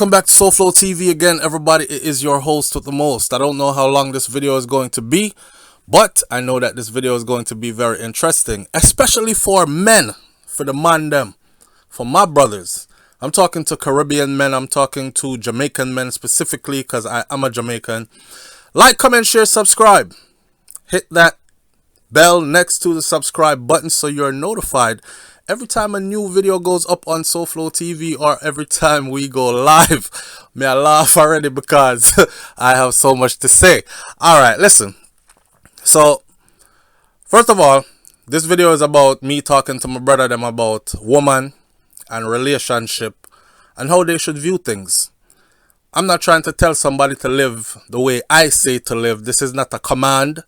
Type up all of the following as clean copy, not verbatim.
welcome back to SouFLoTV again, everybody. It is your host with the most. I don't know how long this video is going to be, but I know that this video is going to be very interesting, especially for men, for the man them, for my brothers. I'm talking to Caribbean men. I'm talking to Jamaican men specifically because I am a Jamaican. Like, comment, share, subscribe. Hit that bell next to the subscribe button so you're notified every time a new video goes up on SouFLoTV or every time we go live. May I laugh already because I have so much to say. Alright, listen. So, first of all, this video is about me talking to my brother them about woman and relationship and how they should view things. I'm not trying to tell somebody to live the way I say to live. This is not a command.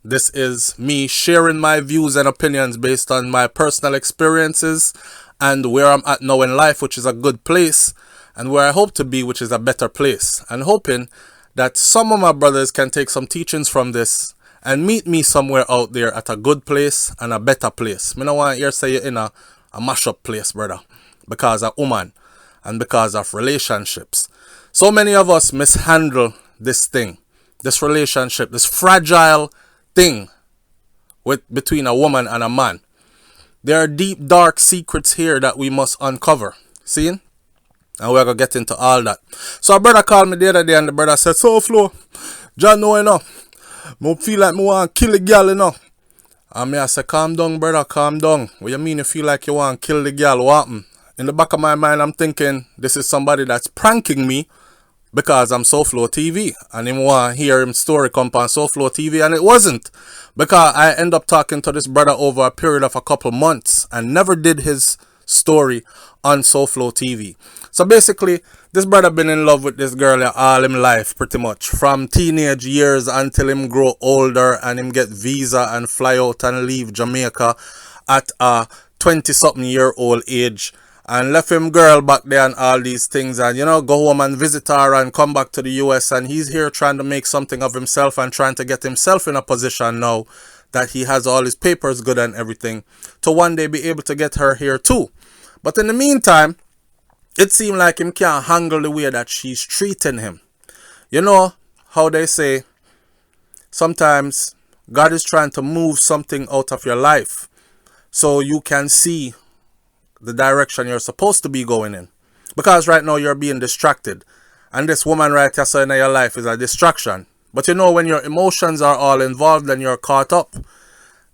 This is me sharing my views and opinions based on my personal experiences and where I'm at now in life, which is a good place, and where I hope to be, which is a better place. And hoping that some of my brothers can take some teachings from this and meet me somewhere out there at a good place and a better place. I don't want to hear say you're in a mash-up place, brother, because of woman and because of relationships. So many of us mishandle this thing, this relationship, this fragile thing between a woman and a man. There are deep, dark secrets here that we must uncover. See? And we're going to get into all that. So a brother called me the other day and the brother said, "So Flo, John know enough. I feel like I want to kill the girl enough." And I said, "Calm down, brother, calm down. What you mean you feel like you want to kill the girl? What happened?" In the back of my mind, I'm thinking this is somebody that's pranking me because I'm SouFLoTV and him want to hear him story come on SouFLoTV, and it wasn't, because I end up talking to this brother over a period of a couple months and never did his story on SouFLoTV. So basically, this brother been in love with this girl all him life, pretty much from teenage years until him grow older and him get visa and fly out and leave Jamaica at a 20-something-year-old age, and left him girl back there and all these things, and go home and visit her and come back to the US, and he's here trying to make something of himself and trying to get himself in a position now that he has all his papers good and everything to one day be able to get her here too. But in the meantime, it seemed like him can't handle the way that she's treating him. You know how they say sometimes God is trying to move something out of your life so you can see the direction you're supposed to be going in, because right now you're being distracted, and this woman right here in your life is a distraction. But when your emotions are all involved and you're caught up,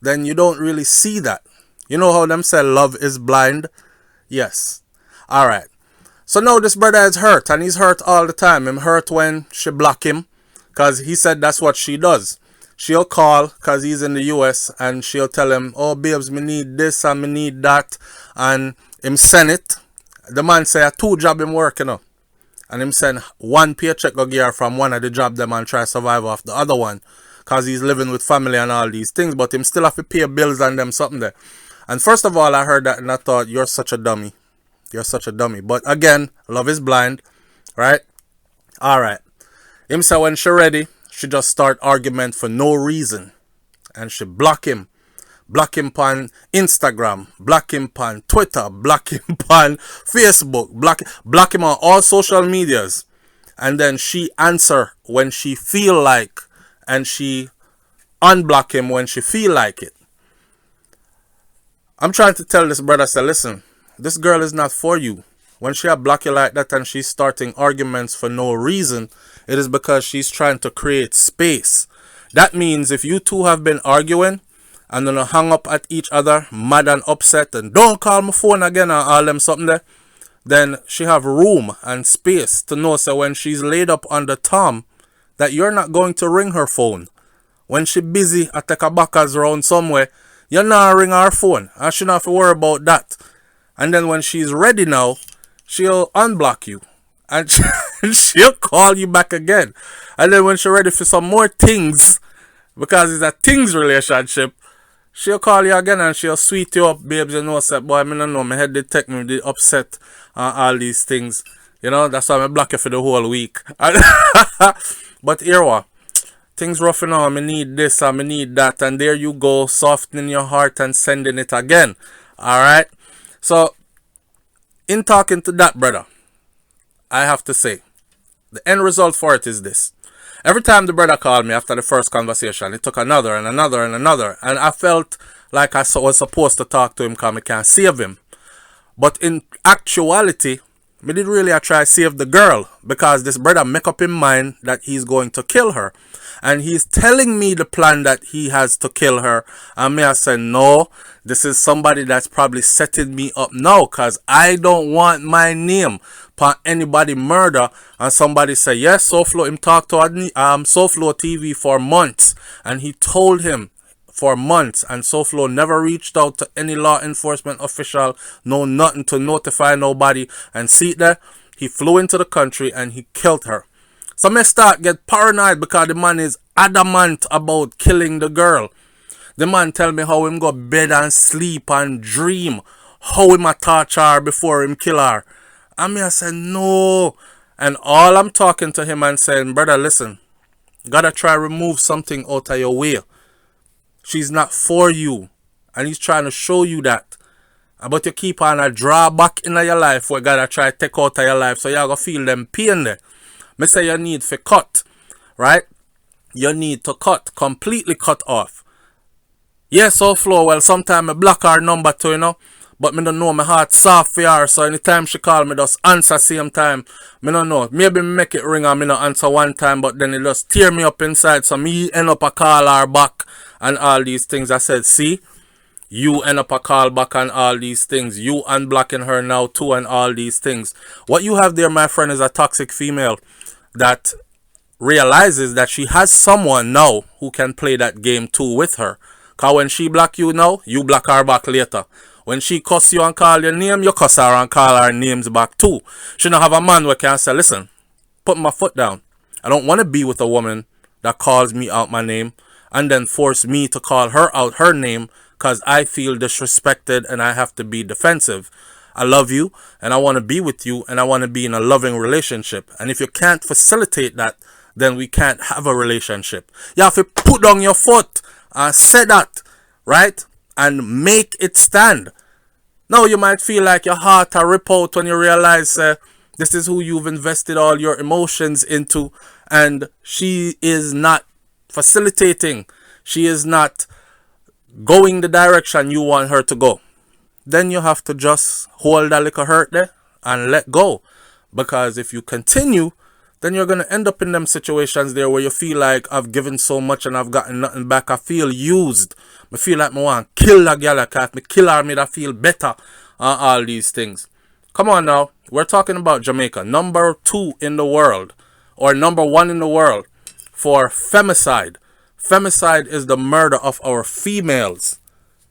then you don't really see that. You know how them say love is blind? Yes. Alright, so now this brother is hurt, and he's hurt all the time. Him hurt when she block him, because he said that's what she does. She'll call because he's in the US, and she'll tell him, "Oh babes, me need this and me need that," and him send it. The man say a 2 job him working up, and him send 1 paycheck go get her from one of the job them and try to survive off the other one, because he's living with family and all these things, but him still have to pay bills and them something there. And first of all, I heard that and I thought, you're such a dummy. You're such a dummy. But again, love is blind, right? Alright. Him say when she ready, she just start argument for no reason, and she block him on Instagram, block him on Twitter, block him on Facebook, block him on all social medias, and then she answer when she feel like, and she unblock him when she feel like it. I'm trying to tell this brother, say, listen, this girl is not for you. When she block you like that and she's starting arguments for no reason, it is because she's trying to create space. That means if you two have been arguing and then hang up at each other, mad and upset, and don't call my phone again and all them something there, then she have room and space to know, so when she's laid up on the tom, that you're not going to ring her phone. When she busy at take a backers around somewhere, you're not ring her phone, and she don't have to worry about that. And then when she's ready now, she'll unblock you, and she'll call you back again. And then when she's ready for some more things, because it's a things relationship, she'll call you again and she'll sweet you up, babes. Say, boy, I don't know, my head did take me, did upset, all these things. That's why I block you for the whole week. But here what? Things rough now, I need this, I need that, and there you go, softening your heart and sending it again. Alright? So, in talking to that brother, I have to say, the end result for it is this. Every time the brother called me after the first conversation, it took another and another and another. And I felt like I was supposed to talk to him because I can't save him. But in actuality, me did really try to save the girl, because this brother make up in mind that he's going to kill her. And he's telling me the plan that he has to kill her. And me I said, no, this is somebody that's probably setting me up now, because I don't want my name upon anybody murder. And somebody say, yes, SouFlo, him talked to SouFLoTV for months. And he told him for months, and SouFlo never reached out to any law enforcement official, no nothing to notify nobody. And see there, he flew into the country and he killed her. So me start get paranoid, because the man is adamant about killing the girl. The man tell me how him go bed and sleep and dream how him a torture her before him kill her. And me I say no. And all I'm talking to him and saying, brother, listen, gotta try remove something out of your way. She's not for you. And he's trying to show you that. But you keep on a draw back in your life where gotta try take out of your life. So you're gonna feel them pain there. Me say you need to cut. Right? You need to cut. Completely cut off. Yes, SouFlo, well, sometimes I block her number too, you know. But me don't know, my heart soft for her. So anytime she call me, just answer same time. Me don't know. Maybe me make it ring and me not answer one time, but then it just tear me up inside. So me end up a call her back and all these things. I said, see, you end up a call back and all these things. You unblocking her now too and all these things. What you have there, my friend, is a toxic female that realizes that she has someone now who can play that game too with her. Because when she block you now, you block her back later. When she cuss you and call your name, you cuss her and call her names back too. She don't have a man who can say, listen, put my foot down. I don't want to be with a woman that calls me out my name and then force me to call her out her name because I feel disrespected and I have to be defensive. I love you and I want to be with you and I want to be in a loving relationship. And if you can't facilitate that, then we can't have a relationship. You have to put down your foot and say that, right? And make it stand. Now you might feel like your heart will rip out when you realize this is who you've invested all your emotions into, and she is not facilitating. She is not going the direction you want her to go. Then you have to just hold that little hurt there and let go. Because if you continue, then you're going to end up in them situations there where you feel like I've given so much and I've gotten nothing back. I feel used. I feel like I want to kill that girl. If I kill her, I feel better. All these things. Come on now. We're talking about Jamaica. Number 2 in the world. Or number 1 in the world for femicide. Femicide is the murder of our females.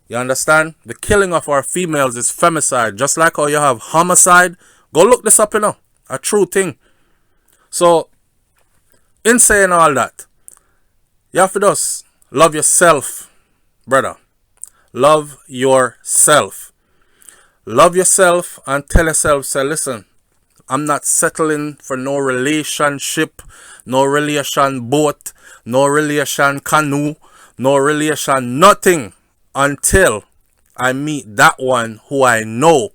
You understand? The killing of our females is femicide. Just like how you have homicide. Go look this up, you know. A true thing. So, in saying all that, you have to just love yourself, brother. Love yourself. Love yourself and tell yourself, say, listen, I'm not settling for no relationship, no relation boat, no relation canoe, no relation nothing until I meet that one who I know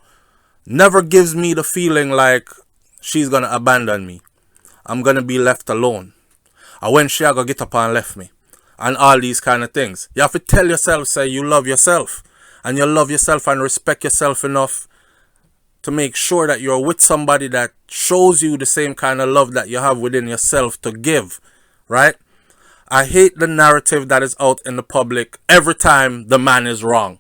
never gives me the feeling like she's going to abandon me. I'm going to be left alone. And when she going to get up and left me. And all these kind of things. You have to tell yourself, say, you love yourself. And you love yourself and respect yourself enough to make sure that you're with somebody that shows you the same kind of love that you have within yourself to give. Right? I hate the narrative that is out in the public every time the man is wrong.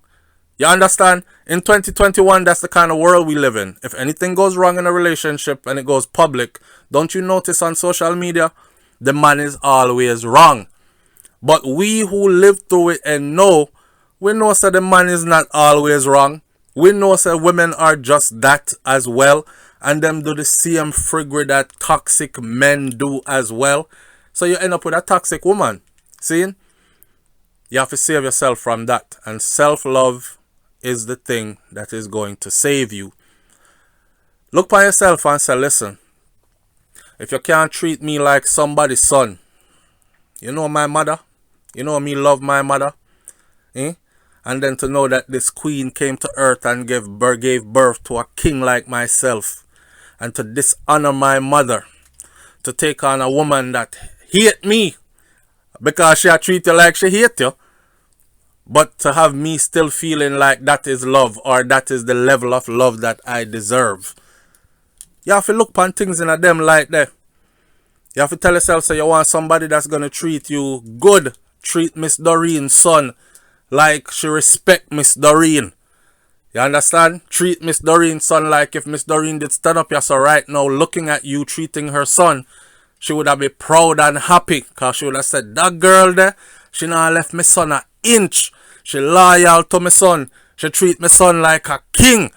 You understand? In 2021, that's the kind of world we live in. If anything goes wrong in a relationship and it goes public, don't you notice on social media? The man is always wrong. But we who live through it and know, we know that the man is not always wrong. We know that women are just that as well. And them do the same friggery that toxic men do as well. So you end up with a toxic woman. See? You have to save yourself from that. And self-love is the thing that is going to save you. Look by yourself and say, listen, if you can't treat me like somebody's son, you know my mother, you know me love my mother, eh? And then to know that this queen came to earth and gave birth to a king like myself, and to dishonor my mother, to take on a woman that hate me because she treat you like she hate you, but to have me still feeling like that is love, or that is the level of love that I deserve. You have to look upon things in a them like that. You have to tell yourself, so you want somebody that's going to treat you good. Treat Miss Doreen's son like she respect Miss Doreen. You understand? Treat Miss Doreen's son like if Miss Doreen did stand up here so right now looking at you treating her son, she would have been proud and happy, because she would have said, that girl there, she not left my son an inch. She loyal to my son. She treat my son like a king.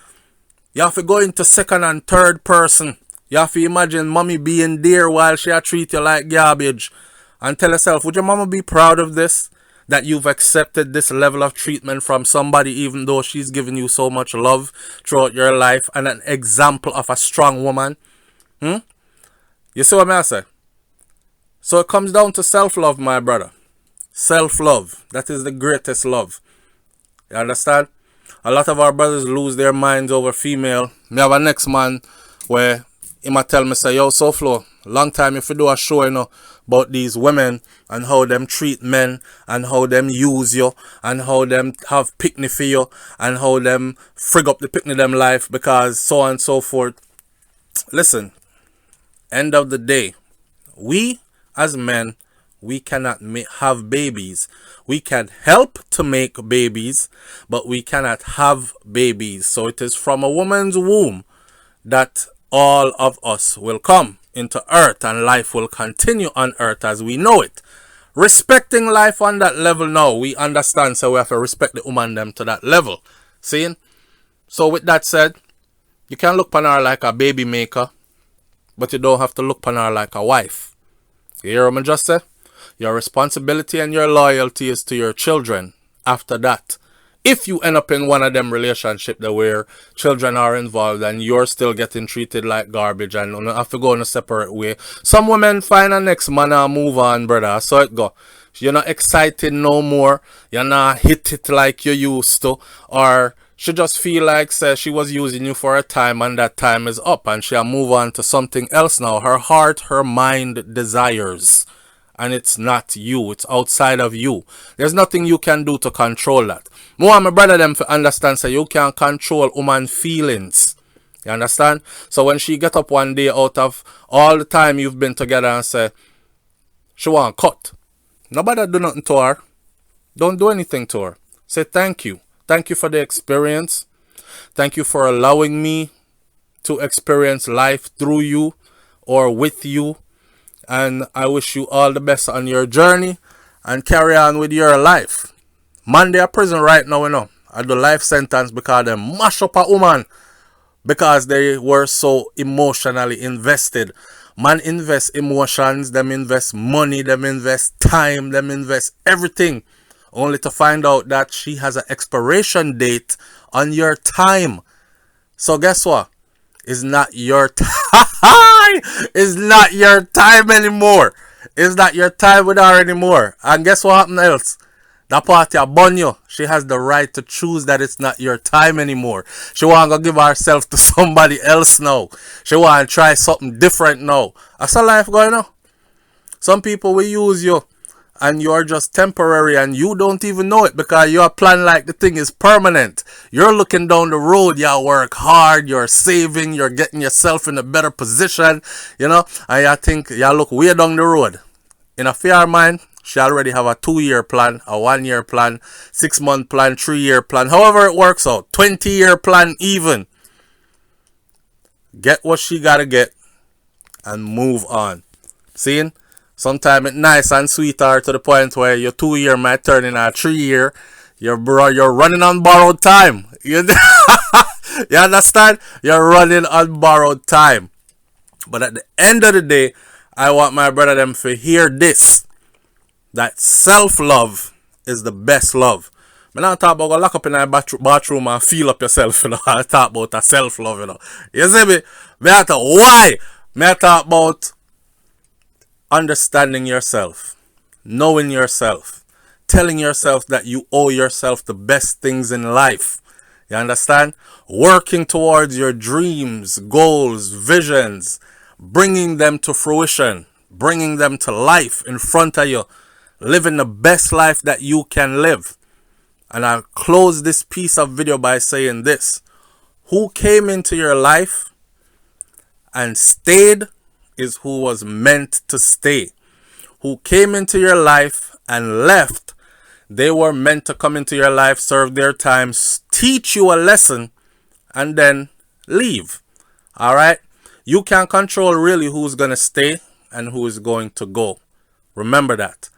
You have to go into second and third person. You have to imagine mommy being there while she treat you like garbage. And tell yourself, would your mama be proud of this? That you've accepted this level of treatment from somebody, even though she's given you so much love throughout your life and an example of a strong woman? You see what I say? So it comes down to self-love, my brother. Self-love. That is the greatest love. You understand? A lot of our brothers lose their minds over female. Me have a next man where he might tell me, say, yo, SouFlo, long time if you do a show, you know, about these women and how them treat men and how them use you and how them have picnic for you and how them frig up the picnic them life because so on and so forth. Listen, end of the day, we as men, we cannot have babies. We can help to make babies, but we cannot have babies. So it is from a woman's womb that all of us will come into earth and life will continue on earth as we know it. Respecting life on that level now, we understand, so we have to respect the woman them to that level. See? So with that said, you can look upon her like a baby maker, but you don't have to look upon her like a wife. You hear what I just said? Your responsibility and your loyalty is to your children after that. If you end up in one of them relationships where children are involved and you're still getting treated like garbage and you have to go in a separate way, some women find a next man and move on, brother. So it go. You're not excited no more. You're not hit it like you used to. Or she just feel like say she was using you for a time and that time is up and she'll move on to something else now. Her heart, her mind desires. And it's not you. It's outside of you. There's nothing you can do to control that. More my brother them to understand say you can't control woman feelings. You understand? So when she get up one day out of all the time you've been together and say she want cut, nobody do nothing to her. Don't do anything to her. Say thank you. Thank you for the experience. Thank you for allowing me to experience life through you or with you. And I wish you all the best on your journey and carry on with your life. Man, they are prison right now, you know. I do life sentence because they mash up a woman because they were so emotionally invested. Man invest emotions, them invest money, them invest time, them invest everything. Only to find out that she has an expiration date on your time. So guess what? It's not your time. It's not your time anymore. It's not your time with her anymore. And guess what happened else? That party abon you. She has the right to choose that it's not your time anymore. She want to give herself to somebody else now. She want to try something different now. That's a life going on. Some people will use you and you're just temporary and you don't even know it because your plan like the thing is permanent. You're looking down the road, you work hard, you're saving, you're getting yourself in a better position, you know, and you think you look way down the road. In a fair mind, she already have a 2-year plan, a 1-year plan, 6-month plan, 3-year plan, however it works out, 20-year plan even. Get what she gotta get and move on. Seeing? Sometimes it's nice and sweetheart to the point where your 2-year might turn in a 3-year. You're running on borrowed time. You understand? You're running on borrowed time. But at the end of the day, I want my brother them to hear this. That self-love is the best love. I'm not talking about go lock up in a bathroom and feel up yourself, you know. I talk about a self-love, you know. You see me? I talk why? I talk about understanding yourself, knowing yourself, telling yourself that you owe yourself the best things in life. You understand? Working towards your dreams, goals, visions, bringing them to fruition, bringing them to life in front of you, living the best life that you can live. And I'll close this piece of video by saying this. Who came into your life and stayed is who was meant to stay. Who came into your life and left, they were meant to come into your life, serve their time, teach you a lesson, and then leave. Alright? You can't control really who's going to stay and who is going to go. Remember that.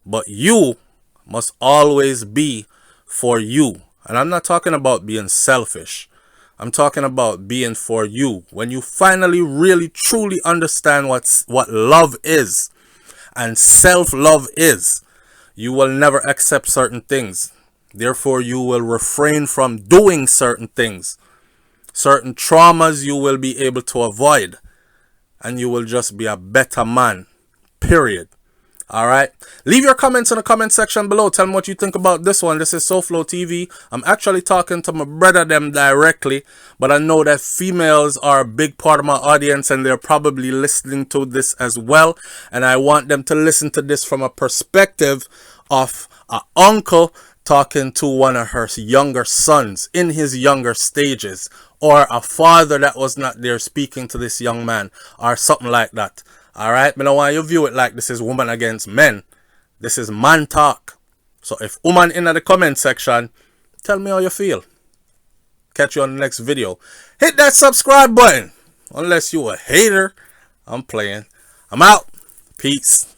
But you must always be for you. And I'm not talking about being selfish. I'm talking about being for you. When you finally really truly understand what love is and self-love is, you will never accept certain things. Therefore, you will refrain from doing certain things. Certain traumas you will be able to avoid. And you will just be a better man. Period. Alright? Leave your comments in the comment section below. Tell me what you think about this one. This is SouFLoTV. I'm actually talking to my brother them directly. But I know that females are a big part of my audience. And they're probably listening to this as well. And I want them to listen to this from a perspective of an uncle talking to one of her younger sons in his younger stages. Or a father that was not there speaking to this young man. Or something like that. Alright, I don't want you to view it like this is woman against men. This is man talk. So if woman in the comment section, tell me how you feel. Catch you on the next video. Hit that subscribe button. Unless you a hater. I'm playing. I'm out. Peace.